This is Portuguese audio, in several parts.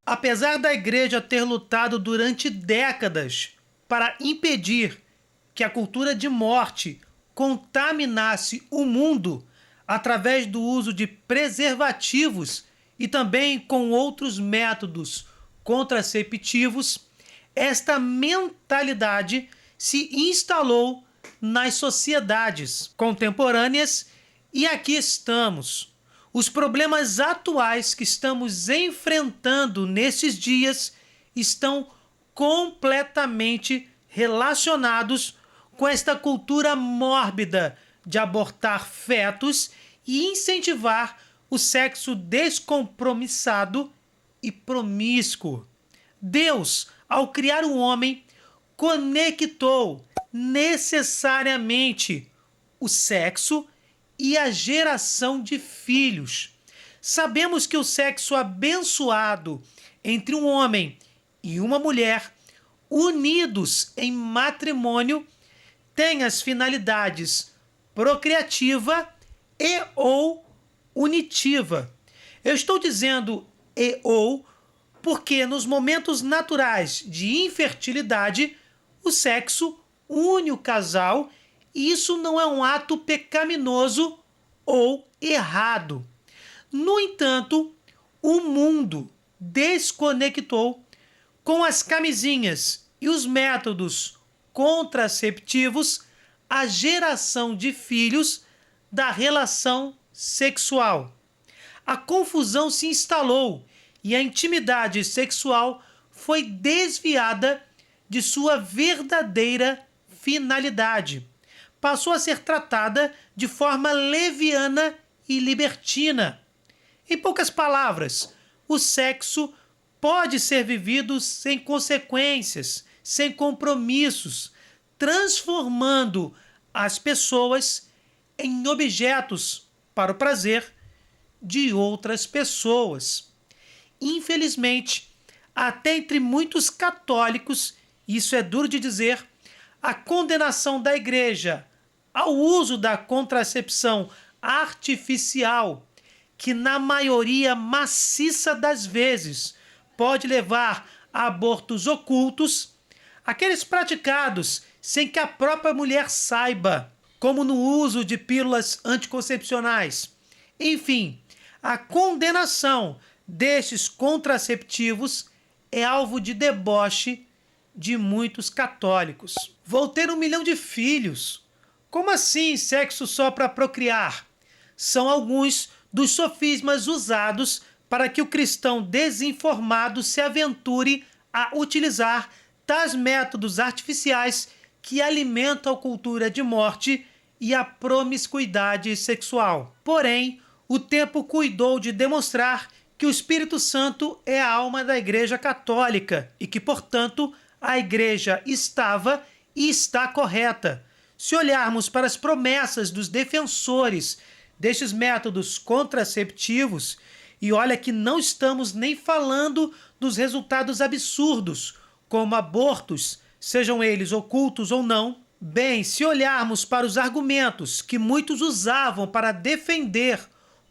Apesar da igreja ter lutado durante décadas para impedir que a cultura de morte contaminasse o mundo através do uso de preservativos e também com outros métodos contraceptivos, esta mentalidade se instalou nas sociedades contemporâneas e aqui estamos. Os problemas atuais que estamos enfrentando nesses dias estão completamente relacionados com esta cultura mórbida de abortar fetos e incentivar o sexo descompromissado e promíscuo. Deus, ao criar o homem, conectou necessariamente o sexo e a geração de filhos. Sabemos que o sexo abençoado entre um homem e uma mulher, unidos em matrimônio, tem as finalidades procriativa e ou unitiva. Eu estou dizendo e ou porque nos momentos naturais de infertilidade, o sexo une o casal e isso não é um ato pecaminoso ou errado. No entanto, o mundo desconectou com as camisinhas e os métodos contraceptivos a geração de filhos da relação sexual. A confusão se instalou e a intimidade sexual foi desviada de sua verdadeira finalidade. Passou a ser tratada de forma leviana e libertina. Em poucas palavras, o sexo pode ser vivido sem consequências, sem compromissos, transformando as pessoas em objetos para o prazer de outras pessoas. Infelizmente, até entre muitos católicos, isso é duro de dizer, a condenação da igreja ao uso da contracepção artificial, que na maioria maciça das vezes pode levar a abortos ocultos, aqueles praticados sem que a própria mulher saiba, como no uso de pílulas anticoncepcionais. Enfim, a condenação destes contraceptivos é alvo de deboche de muitos católicos. Vou ter 1 milhão de filhos. Como assim sexo só para procriar? São alguns dos sofismas usados para que o cristão desinformado se aventure a utilizar tais métodos artificiais que alimentam a cultura de morte e a promiscuidade sexual. Porém, o tempo cuidou de demonstrar que o Espírito Santo é a alma da Igreja Católica e que, portanto, a Igreja estava e está correta. Se olharmos para as promessas dos defensores destes métodos contraceptivos, e olha que não estamos nem falando dos resultados absurdos, como abortos, sejam eles ocultos ou não. Bem, se olharmos para os argumentos que muitos usavam para defender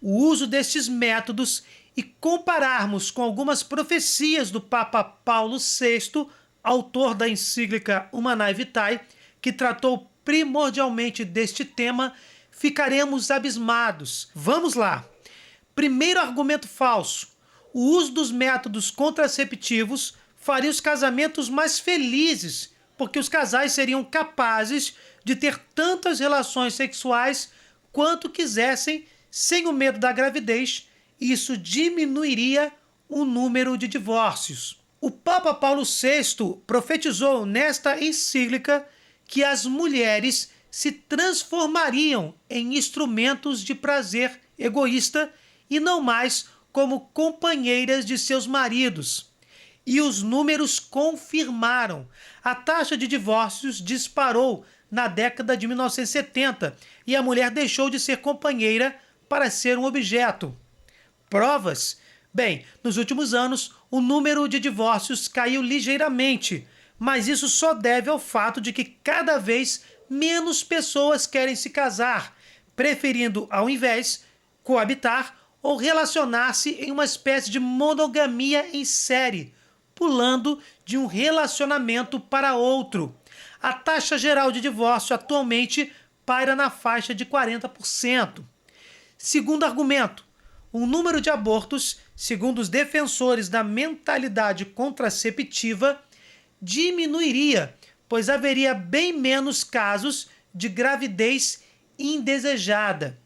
o uso destes métodos e compararmos com algumas profecias do Papa Paulo VI, autor da encíclica Humanae Vitae, que tratou primordialmente deste tema, ficaremos abismados. Vamos lá. Primeiro argumento falso: o uso dos métodos contraceptivos faria os casamentos mais felizes, porque os casais seriam capazes de ter tantas relações sexuais quanto quisessem, sem o medo da gravidez, e isso diminuiria o número de divórcios. O Papa Paulo VI profetizou nesta encíclica que as mulheres se transformariam em instrumentos de prazer egoísta e não mais como companheiras de seus maridos. E os números confirmaram. A taxa de divórcios disparou na década de 1970 e a mulher deixou de ser companheira para ser um objeto. Provas? Bem, nos últimos anos, o número de divórcios caiu ligeiramente, mas isso só deve ao fato de que cada vez menos pessoas querem se casar, preferindo, ao invés, coabitar ou relacionar-se em uma espécie de monogamia em série, pulando de um relacionamento para outro. A taxa geral de divórcio atualmente paira na faixa de 40%. Segundo argumento, o número de abortos, segundo os defensores da mentalidade contraceptiva, diminuiria, pois haveria bem menos casos de gravidez indesejada.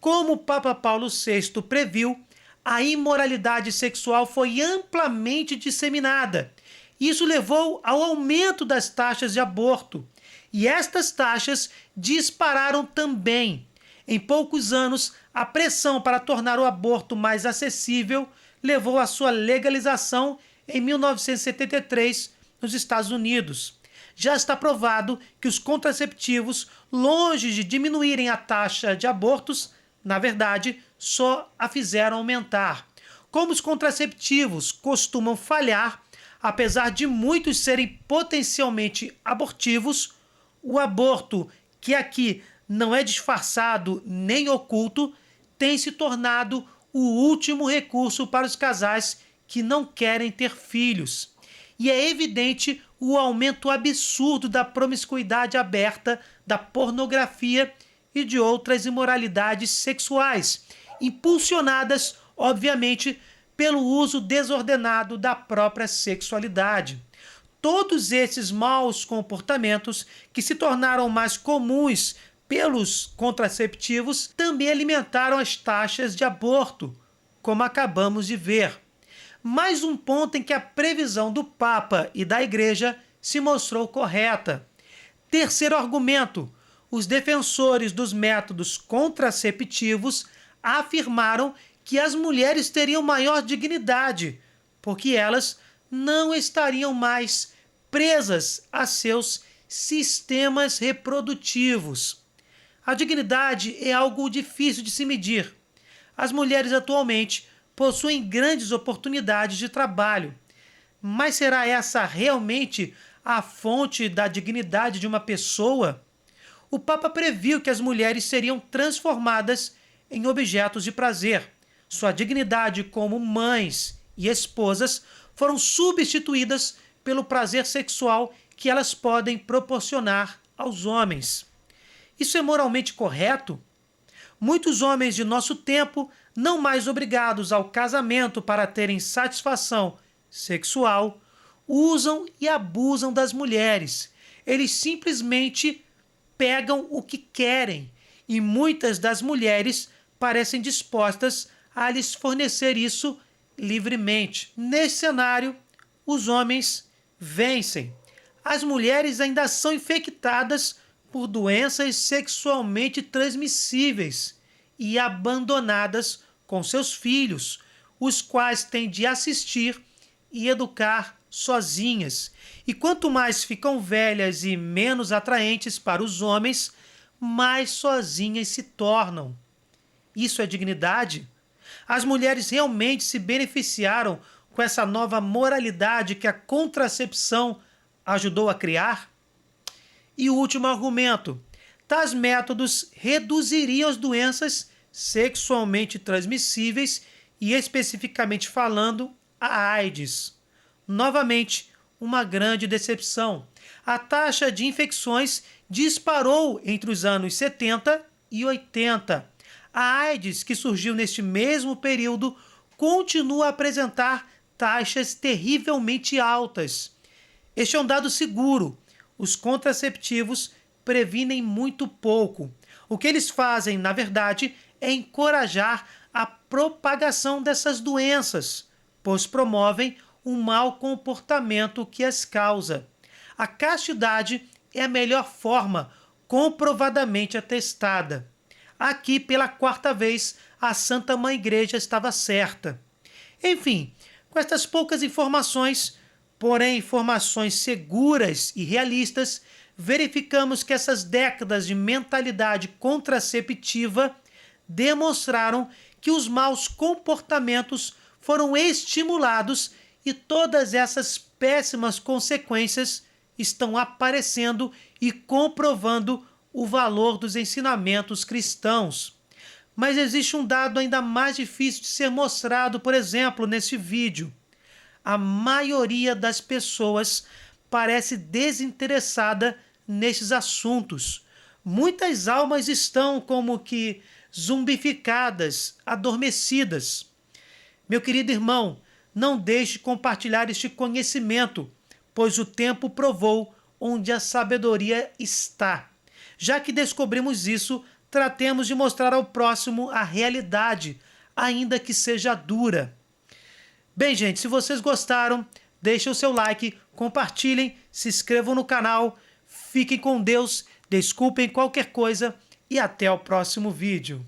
Como o Papa Paulo VI previu, a imoralidade sexual foi amplamente disseminada. Isso levou ao aumento das taxas de aborto. E estas taxas dispararam também. Em poucos anos, a pressão para tornar o aborto mais acessível levou à sua legalização em 1973 nos Estados Unidos. Já está provado que os contraceptivos, longe de diminuírem a taxa de abortos, na verdade, só a fizeram aumentar. Como os contraceptivos costumam falhar, apesar de muitos serem potencialmente abortivos, o aborto, que aqui não é disfarçado nem oculto, tem se tornado o último recurso para os casais que não querem ter filhos. E é evidente o aumento absurdo da promiscuidade aberta, da pornografia e de outras imoralidades sexuais, impulsionadas, obviamente, pelo uso desordenado da própria sexualidade. Todos esses maus comportamentos, que se tornaram mais comuns pelos contraceptivos, também alimentaram as taxas de aborto, como acabamos de ver. Mais um ponto em que a previsão do Papa e da Igreja se mostrou correta. Terceiro argumento: os defensores dos métodos contraceptivos afirmaram que as mulheres teriam maior dignidade, porque elas não estariam mais presas a seus sistemas reprodutivos. A dignidade é algo difícil de se medir. As mulheres atualmente possuem grandes oportunidades de trabalho, mas será essa realmente a fonte da dignidade de uma pessoa? O Papa previu que as mulheres seriam transformadas em objetos de prazer. Sua dignidade como mães e esposas foram substituídas pelo prazer sexual que elas podem proporcionar aos homens. Isso é moralmente correto? Muitos homens de nosso tempo, não mais obrigados ao casamento para terem satisfação sexual, usam e abusam das mulheres. Eles simplesmente pegam o que querem e muitas das mulheres parecem dispostas a lhes fornecer isso livremente. Nesse cenário, os homens vencem. As mulheres ainda são infectadas por doenças sexualmente transmissíveis e abandonadas com seus filhos, os quais têm de assistir e educar sozinhas. E quanto mais ficam velhas e menos atraentes para os homens, mais sozinhas se tornam. Isso é dignidade? As mulheres realmente se beneficiaram com essa nova moralidade que a contracepção ajudou a criar? E o último argumento: tais métodos reduziriam as doenças sexualmente transmissíveis e, especificamente falando, a AIDS. Novamente, uma grande decepção. A taxa de infecções disparou entre os anos 70 e 80. A AIDS, que surgiu neste mesmo período, continua a apresentar taxas terrivelmente altas. Este é um dado seguro. Os contraceptivos previnem muito pouco. O que eles fazem, na verdade, é encorajar a propagação dessas doenças, pois promovem um mau comportamento que as causa. A castidade é a melhor forma, comprovadamente atestada. Aqui, pela quarta vez, a Santa Mãe Igreja estava certa. Enfim, com estas poucas informações, porém informações seguras e realistas, verificamos que essas décadas de mentalidade contraceptiva demonstraram que os maus comportamentos foram estimulados e todas essas péssimas consequências estão aparecendo e comprovando o valor dos ensinamentos cristãos. Mas existe um dado ainda mais difícil de ser mostrado, por exemplo, nesse vídeo. A maioria das pessoas parece desinteressada nesses assuntos. Muitas almas estão como que zumbificadas, adormecidas. Meu querido irmão, não deixe de compartilhar este conhecimento, pois o tempo provou onde a sabedoria está. Já que descobrimos isso, tratemos de mostrar ao próximo a realidade, ainda que seja dura. Bem, gente, se vocês gostaram, deixem o seu like, compartilhem, se inscrevam no canal, fiquem com Deus, desculpem qualquer coisa e até o próximo vídeo.